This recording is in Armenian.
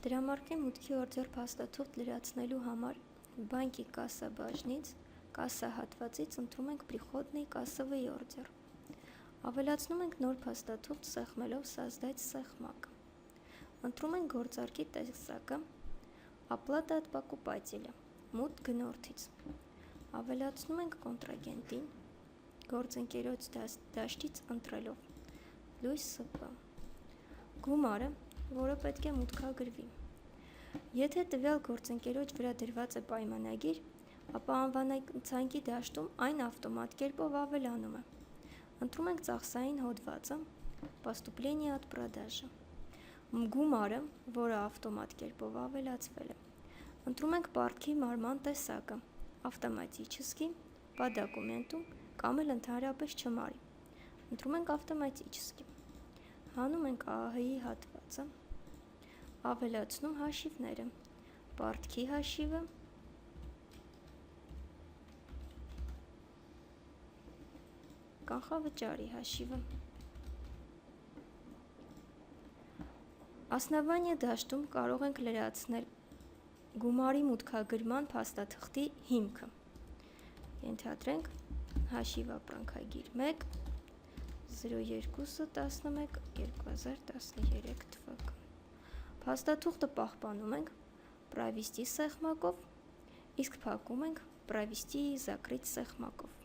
Դրամարկղի մուտքի օրձեր փաստաթուղթ լրացնելու համար բանկի կասսա բաժնից կասսա հատվածից ընտրում ենք «Приходный կասսовый օրձեր»։ Ավելացնում ենք նոր փաստաթուղթ սեղմելով «Создать սեղմակ»։ Ընտրում ենք գործարքի տեսակը «Оплата от покупателя» մուտք գնորդից։ Ավելացնում ենք կոնտրագենտին գործընկերոջ դաշտից ընտրելով լույս ՍՊ։ Գումարը, որը պետք է մուտքագրվի։ Եթե տվյալ գործընկերոջ վրա դրված է պայմանագիր, ապա անվանացանկի դաշտում այն ավտոմատ կերպով ավելանում է։ Ընտրում ենք ծախսային հոդվածը «Поступление от продажи»։ Գումարը, որը ավտոմատ կերպով ավելացվել է։ Ընտրում ենք պարտքի մարման տեսակը «Автоматически», «По документу» կամ էլ ընդհանրապես չմարի։ Ընտրում ենք «Автоматически»։ Հանում ենք ԱԱՀ-ի հատվածը, ավելացնում հաշիվները, պարտքի հաշիվը, կանխավճարի հաշիվը։ Основание դաշտում կարող ենք լրացնել գումարի մուտքագրման փաստաթղթի հիմքը։ Ենթադրենք հաշիվ ապրանքագիր 1 02-11-2013 թվական։ Փաստաթուղթը պահպանում ենք «Провести սեղմակով», իսկ փակում ենք «Провести и закрыть սեղմակով»։